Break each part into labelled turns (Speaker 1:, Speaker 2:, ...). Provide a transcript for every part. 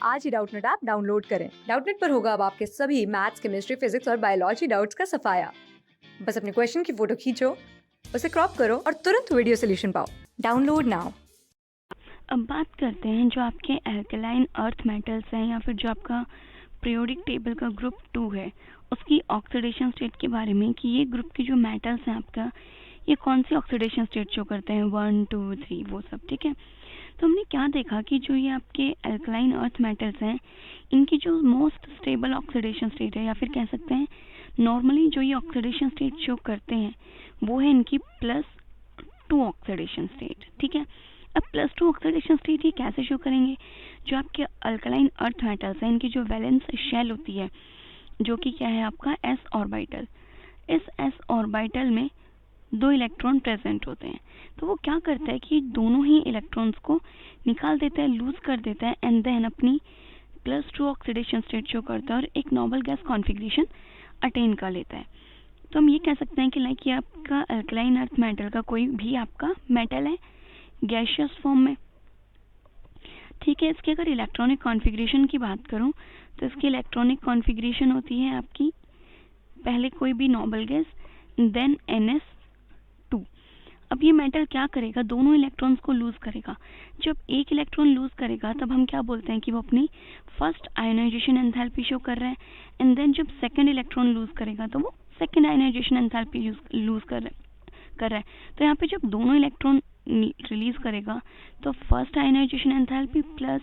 Speaker 1: आज ही Doubtnut app download करें। Doubtnut पर होगा अब आपके सभी मैथ्स, केमिस्ट्री, फिजिक्स और बायोलॉजी डाउट्स का सफाया। बस अपने क्वेश्चन की फोटो खींचो, उसे क्रॉप करो और तुरंत वीडियो सोल्यूशन पाओ। Download now.
Speaker 2: अब बात करते हैं जो आपके एल्कलाइन अर्थ मेटल्स हैं या फिर जो आपका पीरियोडिक टेबल का ग्रुप 2 है उसकी ऑक्सीडेशन स्टेट के बारे में कि ये ग्रुप के जो मेटल्स हैं आपका ये कौन सी ऑक्सीडेशन स्टेट शो करते हैं 1, 2, 3 वो सब। ठीक है, तो हमने क्या देखा कि जो ये आपके एल्कलाइन अर्थ मेटल्स हैं इनकी जो मोस्ट स्टेबल ऑक्सीडेशन स्टेट है या फिर कह सकते हैं नॉर्मली जो ये ऑक्सीडेशन स्टेट शो करते हैं वो है इनकी +2 ऑक्सीडेशन स्टेट। ठीक है, अब +2 ऑक्सीडेशन स्टेट ये कैसे शो करेंगे? जो आपके अल्कलाइन अर्थ मेटल्स हैं इनकी जो वैलेंस शेल होती है जो कि क्या है आपका s ऑर्बिटल, इस s ऑर्बिटल में 2 इलेक्ट्रॉन प्रेजेंट होते हैं। तो वो क्या करता है कि दोनों ही इलेक्ट्रॉन्स को निकाल देता है, लूज कर देता है एंड देन अपनी +2 ऑक्सीडेशन स्टेट शो करता है और एक नोबल गैस कॉन्फ़िगरेशन अटेन कर लेता है। तो हम ये कह सकते हैं कि लाइक ये आपका अल्कलाइन अर्थ मेटल का कोई भी आपका मेटल है गैसियस फॉर्म में। ठीक है, इसकी अगर इलेक्ट्रॉनिक कॉन्फ़िगरेशन की बात करूं तो इसकी इलेक्ट्रॉनिक कॉन्फ़िगरेशन होती है आपकी पहले कोई भी नोबल गैस देन NS2। अब ये मेटल क्या करेगा, दोनों इलेक्ट्रॉन्स को लूज करेगा। जब एक इलेक्ट्रॉन लूज करेगा तब हम क्या बोलते हैं कि वो अपनी फर्स्ट आयोनाइजेशन एंथैल्पी शो कर रहा है एंड देन जब सेकंड इलेक्ट्रॉन लूज करेगा तो वो सेकंड आयोनाइजेशन एंथैल्पी लूज कर रहा है। तो यहाँ पे जब दोनों इलेक्ट्रॉन रिलीज करेगा तो first ionisation enthalpy plus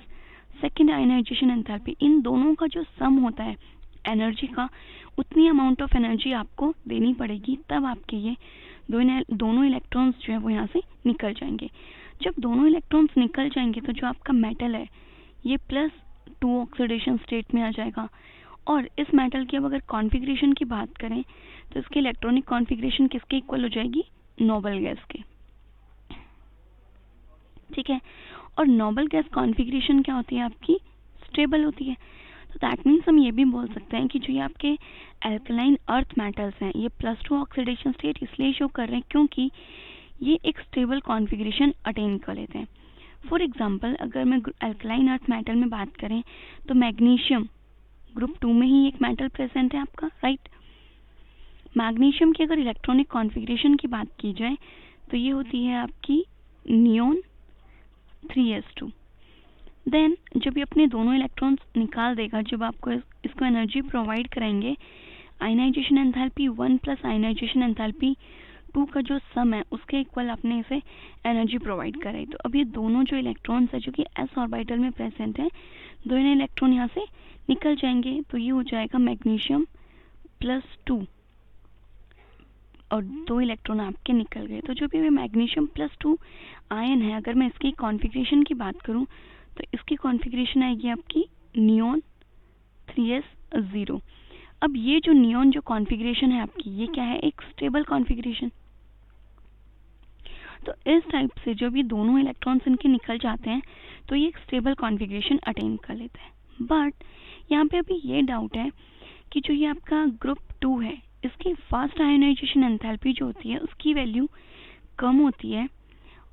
Speaker 2: second ionisation enthalpy इन दोनों का जो सम होता है एनर्जी का उतनी अमाउंट ऑफ एनर्जी आपको देनी पड़ेगी, तब आपके ये दोनों इलेक्ट्रॉन्स जो है वो यहाँ से निकल जाएंगे। जब दोनों इलेक्ट्रॉन्स निकल जाएंगे तो जो आपका मेटल है ये +2 ऑक्सीडेशन स्टेट में आ जाएगा। और इस मेटल की अब अगर कॉन्फ़िगरेशन की बात करें तो इसकी इलेक्ट्रॉनिक कॉन्फ़िगरेशन किसके इक्वल हो जाएगी, नोबल गैस के। ठीक है, और नोबल गैस कॉन्फ़िगरेशन क्या होती है आपकी, स्टेबल होती है। तो दैट मीन्स हम ये भी बोल सकते हैं कि जो ये आपके एल्कलाइन अर्थ मेटल्स हैं ये +2 ऑक्सीडेशन स्टेट इसलिए शो कर रहे हैं क्योंकि ये एक स्टेबल कॉन्फ़िगरेशन अटेन कर लेते हैं। फॉर एग्जांपल अगर मैं एल्कलाइन अर्थ मेटल में बात करें तो मैग्नीशियम ग्रुप 2 में ही एक मेटल प्रेजेंट है आपका, राइट। मैग्नीशियम की अगर इलेक्ट्रॉनिक कॉन्फ़िगरेशन की बात की जाए तो ये होती है आपकी नियोन 3s2। देन जब ये अपने दोनों इलेक्ट्रॉन्स निकाल देगा, जब आपको इसको एनर्जी प्रोवाइड कराएंगे ionisation enthalpy 1 plus ionisation enthalpy 2 का जो सम है उसके इक्वल आपने इसे एनर्जी प्रोवाइड कराई। तो अब ये दोनों जो इलेक्ट्रॉन्स है जो कि s ऑर्बिटल में प्रेजेंट है दोनों इलेक्ट्रॉन यहाँ से निकल जाएंगे। तो ये हो जाएगा मैग्नीशियम +2 और 2 इलेक्ट्रॉन आपके निकल गए। तो जो भी मैग्नीशियम +2 आयन है अगर मैं इसकी कॉन्फ़िगरेशन की बात करूँ तो इसकी कॉन्फ़िगरेशन आएगी आपकी नियोन 3s0। अब ये जो नियोन जो कॉन्फ़िगरेशन है आपकी ये क्या है, एक स्टेबल कॉन्फ़िगरेशन। तो इस टाइप से जब ये दोनों इलेक्ट्रॉन्स इनके निकल जाते हैं तो ये एक स्टेबल कॉन्फ़िगरेशन अटेन कर लेते हैं। बट यहाँ पे अभी ये डाउट है कि जो ये आपका ग्रुप 2 है इसकी फर्स्ट आयोनाइजेशन एंथैल्पी जो होती है उसकी वैल्यू कम होती है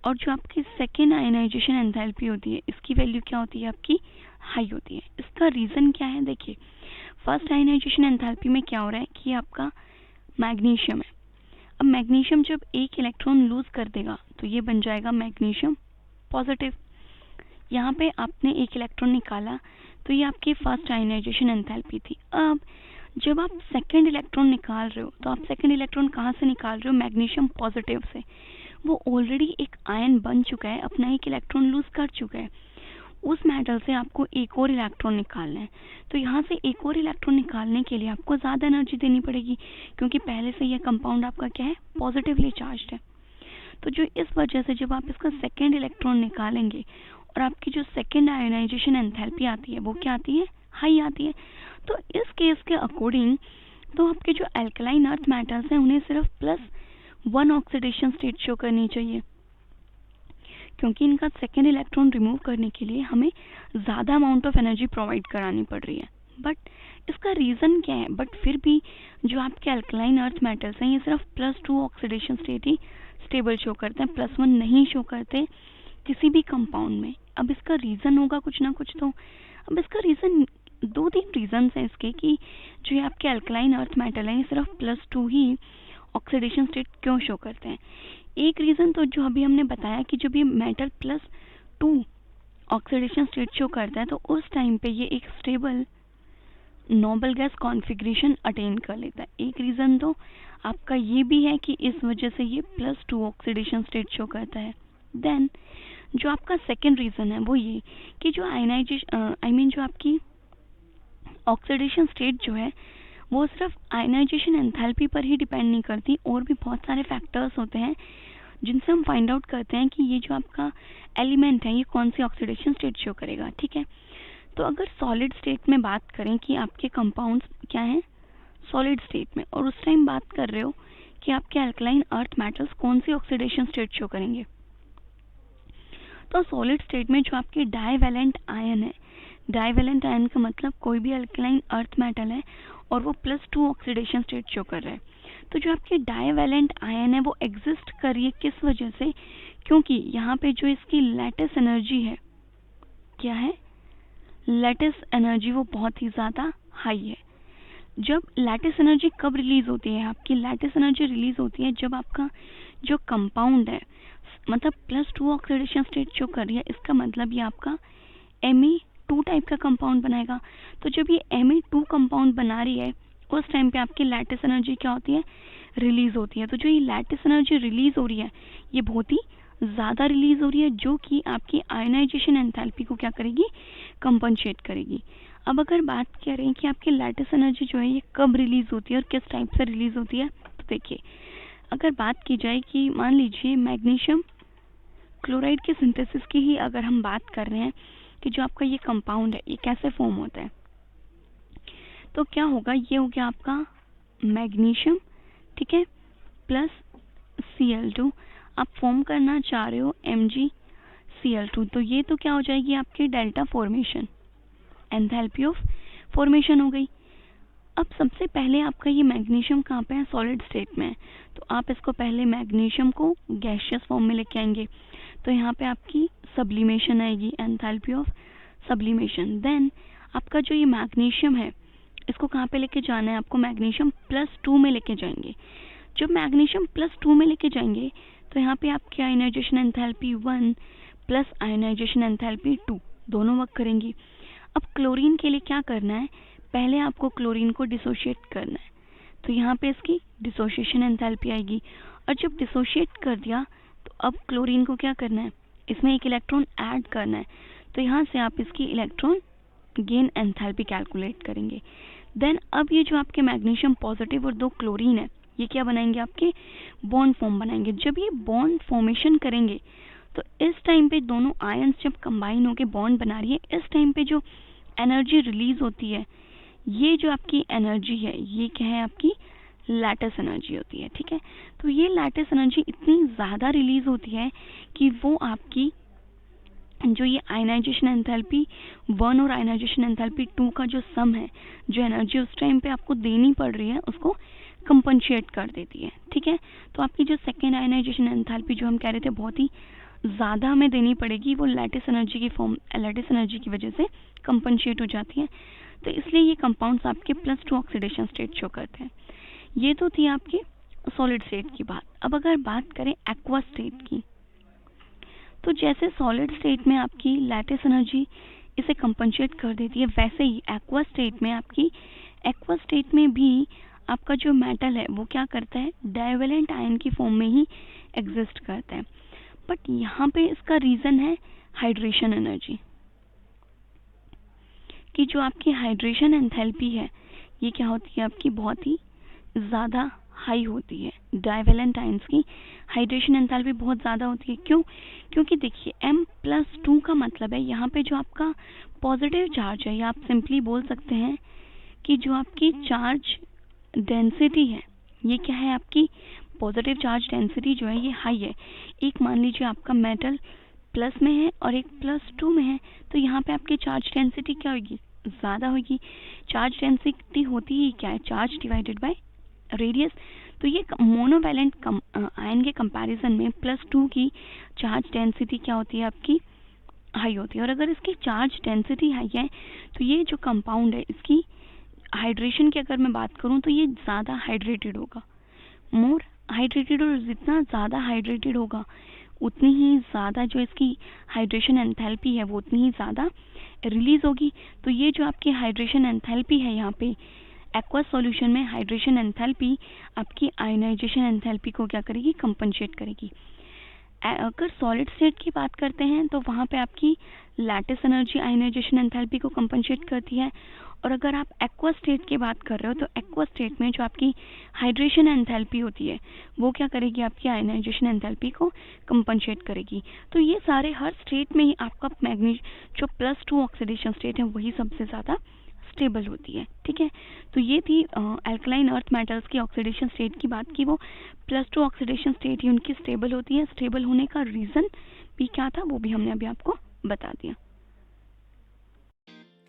Speaker 2: और जो आपकी सेकेंड आयोनाइजेशन एंथैल्पी होती है इसकी वैल्यू क्या होती है आपकी, हाई होती है। इसका रीज़न क्या है, देखिए फर्स्ट आयोनाइजेशन एंथैल्पी में क्या हो रहा है कि आपका मैग्नीशियम है। अब मैग्नीशियम जब एक इलेक्ट्रॉन लूज कर देगा तो ये बन जाएगा मैग्नीशियम पॉजिटिव। यहाँ पे आपने एक इलेक्ट्रॉन निकाला तो ये आपकी फर्स्ट आयोनाइजेशन एंथैल्पी थी। अब जब आप सेकेंड इलेक्ट्रॉन निकाल रहे हो तो आप सेकेंड इलेक्ट्रॉन कहाँ से निकाल रहे हो, मैग्नीशियम पॉजिटिव से। वो ऑलरेडी एक आयन बन चुका है, अपना एक इलेक्ट्रॉन लूज कर चुका है। उस मेटल से आपको एक और इलेक्ट्रॉन निकालना है तो यहाँ से एक और इलेक्ट्रॉन निकालने के लिए आपको ज़्यादा एनर्जी देनी पड़ेगी क्योंकि पहले से यह कंपाउंड आपका क्या है, पॉजिटिवली चार्ज्ड है। तो जो इस वजह से जब आप इसका सेकेंड इलेक्ट्रॉन निकालेंगे और आपकी जो सेकेंड आयोनाइजेशन एंथैल्पी आती है वो क्या आती है, हाई आती है। तो इस केस के अकॉर्डिंग तो आपके जो एल्कलाइन अर्थ मेटल्स हैं उन्हें सिर्फ +1 ऑक्सीडेशन स्टेट शो करनी चाहिए क्योंकि इनका सेकेंड इलेक्ट्रॉन रिमूव करने के लिए हमें ज़्यादा अमाउंट ऑफ एनर्जी प्रोवाइड करानी पड़ रही है। बट इसका रीज़न क्या है, बट फिर भी जो आपके अल्कलाइन अर्थ मेटल्स हैं ये सिर्फ +2 ऑक्सीडेशन स्टेट ही स्टेबल शो करते हैं, +1 नहीं शो करते किसी भी कंपाउंड में। अब इसका रीज़न होगा कुछ ना कुछ, तो अब इसका रीज़न, दो तीन रीजंस हैं इसके कि जो ये आपके अल्कलाइन अर्थ मेटल हैं ये सिर्फ +2 ही ऑक्सीडेशन स्टेट क्यों शो करते हैं। एक रीज़न तो जो अभी हमने बताया कि जब ये मेटल +2 ऑक्सीडेशन स्टेट शो करता है तो उस टाइम पे ये एक stable noble gas configuration attain कर लेता है। एक रीज़न तो आपका ये भी है कि इस वजह से ये +2 ऑक्सीडेशन स्टेट शो करता है। देन जो आपका सेकेंड रीज़न है वो ये कि जो आयनाइजेशन जो आपकी ऑक्सीडेशन स्टेट जो है वो सिर्फ आयनाइजेशन एंथैल्पी पर ही डिपेंड नहीं करती, और भी बहुत सारे फैक्टर्स होते हैं जिनसे हम फाइंड आउट करते हैं कि ये जो आपका एलिमेंट है ये कौन सी ऑक्सीडेशन स्टेट शो करेगा। ठीक है, तो अगर सॉलिड स्टेट में बात करें कि आपके कंपाउंड्स क्या हैं सॉलिड स्टेट में, और उस टाइम बात कर रहे हो कि आपके अल्कलाइन अर्थ मेटल्स कौन सी ऑक्सीडेशन स्टेट शो करेंगे, तो सॉलिड स्टेट में जो आपके डाइवैलेंट आयन है, डाइवैलेंट आयन का मतलब कोई भी अल्कलाइन अर्थ मेटल है और वो +2 ऑक्सीडेशन स्टेट शो कर रहा है। तो जो आपके डाइवैलेंट आयन है वो एग्जिस्ट कर रही है किस वजह से, क्योंकि यहाँ पे जो इसकी लैटिस एनर्जी है, क्या है लैटिस एनर्जी, वो बहुत ही ज़्यादा हाई है। जब लैटिस एनर्जी कब रिलीज होती है, आपकी लैटिस एनर्जी रिलीज होती है जब आपका जो कंपाउंड है मतलब +2 ऑक्सीडेशन स्टेट शो कर रही है, इसका मतलब ये आपका Me2 टाइप का कंपाउंड बनाएगा। तो जब ये Me2 कंपाउंड बना रही है उस टाइम पे आपकी लैटिस एनर्जी क्या होती है, रिलीज होती है। तो जो ये लैटिस एनर्जी रिलीज हो रही है ये बहुत ही ज़्यादा रिलीज हो रही है, जो कि आपकी आयनाइजेशन एंथैल्पी को क्या करेगी, कंपनसेट करेगी। अब अगर बात करें कि आपकी लैटिस एनर्जी जो है ये कब रिलीज होती है और किस टाइप से रिलीज होती है, तो देखिए अगर बात की जाए कि मान लीजिए मैग्नीशियम क्लोराइड के सिंथेसिस की ही अगर हम बात कर रहे हैं कि जो आपका ये कंपाउंड है ये कैसे फॉर्म होता है, तो क्या होगा, ये हो गया आपका मैग्नीशियम, ठीक है, प्लस Cl2, आप फॉर्म करना चाह रहे हो MgCl2, तो ये तो क्या हो जाएगी आपकी delta formation, enthalpy of formation हो गई। अब सबसे पहले आपका ये मैग्नीशियम कहाँ पे है, सॉलिड स्टेट में है, तो आप इसको पहले मैग्नीशियम को गैसियस फॉर्म में लेके आएंगे, तो यहाँ पे आपकी सब्लिमेशन आएगी, एंथैल्पी ऑफ सब्लिमेशन। देन आपका जो ये मैग्नीशियम है इसको कहाँ पे लेके जाना है, आपको मैग्नीशियम +2 में लेके जाएंगे। जब मैग्नीशियम +2 में लेके जाएंगे तो यहाँ पे आपकी ionisation enthalpy 1 plus ionisation enthalpy 2 दोनों वर्क करेंगी। अब क्लोरीन के लिए क्या करना है, पहले आपको क्लोरीन को डिसोशिएट करना है, तो यहाँ पे इसकी डिसोशिएशन एंथैल्पी आएगी, और जब डिसोशिएट कर दिया तो अब क्लोरीन को क्या करना है, इसमें एक इलेक्ट्रॉन ऐड करना है, तो यहाँ से आप इसकी इलेक्ट्रॉन गेन एंथैल्पी कैलकुलेट करेंगे। देन अब ये जो आपके मैग्नीशियम पॉजिटिव और 2 क्लोरीन है ये क्या बनाएंगे, आपके बॉन्ड फॉर्म बनाएंगे। जब ये बॉन्ड फॉर्मेशन करेंगे तो इस टाइम पे दोनों आयंस जब कंबाइन होकर बॉन्ड बना रही है, इस टाइम पे जो एनर्जी रिलीज होती है, ये जो आपकी एनर्जी है ये क्या है, आपकी लैटिस एनर्जी होती है। ठीक है, तो ये लैटिस एनर्जी इतनी ज़्यादा रिलीज होती है कि वो आपकी जो ये आयनाइजेशन एंथैल्पी 1 और आयनाइजेशन एंथैल्पी 2 का जो सम है, जो एनर्जी उस टाइम पे आपको देनी पड़ रही है उसको कंपनसेट कर देती है। ठीक है, तो आपकी जो सेकेंड आयनाइजेशन एंथैल्पी जो हम कह रहे थे बहुत ही ज़्यादा हमें देनी पड़ेगी, वो लैटिस एनर्जी की वजह से कंपनसेट हो जाती है, तो इसलिए ये कंपाउंड्स आपके +2 ऑक्सीडेशन स्टेट शो करते हैं। ये तो थी आपकी सॉलिड स्टेट की बात। अब अगर बात करें एक्वा स्टेट की, तो जैसे सॉलिड स्टेट में आपकी लैटिस एनर्जी इसे कंपनसेट कर देती है, वैसे ही एक्वा स्टेट में भी आपका जो मेटल है वो क्या करता है, डाइवेलेंट आयन की फॉर्म में ही एग्जिस्ट करता है। बट यहाँ पे इसका रीज़न है हाइड्रेशन एनर्जी, कि जो आपकी हाइड्रेशन एंथैल्पी है ये क्या होती है, आपकी बहुत ही ज़्यादा हाई होती है। डाइवेलेंट आयंस की हाइड्रेशन एंथैल्पी बहुत ज़्यादा होती है। क्यों, क्योंकि देखिए M+2 का मतलब है यहाँ पे जो आपका पॉजिटिव चार्ज है, या आप सिंपली बोल सकते हैं कि जो आपकी चार्ज डेंसिटी है ये क्या है, आपकी पॉजिटिव चार्ज डेंसिटी जो है ये हाई है। एक मान लीजिए आपका मेटल प्लस में है और एक +2 में है, तो यहाँ पे आपकी चार्ज डेंसिटी क्या होगी, ज़्यादा होगी। चार्ज डेंसिटी होती ही क्या है, चार्ज डिवाइडेड बाय रेडियस। तो ये मोनोवैलेंट आयन के कंपैरिजन में +2 की चार्ज डेंसिटी क्या होती है, आपकी हाई होती है। और अगर इसकी चार्ज डेंसिटी हाई है तो ये जो कंपाउंड है इसकी हाइड्रेशन की अगर मैं बात करूँ तो ये ज़्यादा हाइड्रेटेड होगा, मोर हाइड्रेटेड। और जितना ज़्यादा हाइड्रेटेड होगा उतनी ही ज़्यादा जो इसकी हाइड्रेशन एंथैल्पी है वो उतनी ही ज़्यादा रिलीज़ होगी। तो ये जो आपकी हाइड्रेशन एंथैल्पी है यहाँ पे एक्वस सॉल्यूशन में, हाइड्रेशन एंथैल्पी आपकी आयनाइजेशन एंथैल्पी को क्या करेगी, कंपनसेट करेगी। अगर सॉलिड स्टेट की बात करते हैं तो वहाँ पे आपकी लैटिस एनर्जी आयनाइजेशन एंथैल्पी को कंपनसेट करती है। और अगर आप एक्वा स्टेट की बात कर रहे हो तो एक्वा स्टेट में जो आपकी हाइड्रेशन एंथैल्पी होती है वो क्या करेगी, आपकी आयनाइजेशन एंथैल्पी को कंपनसेट करेगी। तो ये सारे हर स्टेट में ही आपका जो +2 ऑक्सीडेशन स्टेट है वही सबसे ज़्यादा स्टेबल होती है। ठीक है, तो ये थी अल्कलाइन अर्थ मेटल्स की ऑक्सीडेशन स्टेट की बात की। वो +2 ऑक्सीडेशन स्टेट ही उनकी स्टेबल होती है। स्टेबल होने का रीज़न भी क्या था वो भी हमने अभी आपको बता दिया।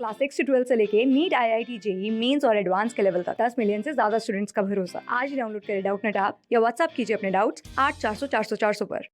Speaker 1: क्लास 6 से 12 से लेके नीट, IIT, जेई मेंस और एडवांस के लेवल तक 10 मिलियन से ज्यादा स्टूडेंट्स का भरोसा। आज ही डाउनलोड करें डाउटनेट ऐप या व्हाट्सएप कीजिए अपने डाउट्स 8400 400 400 पर।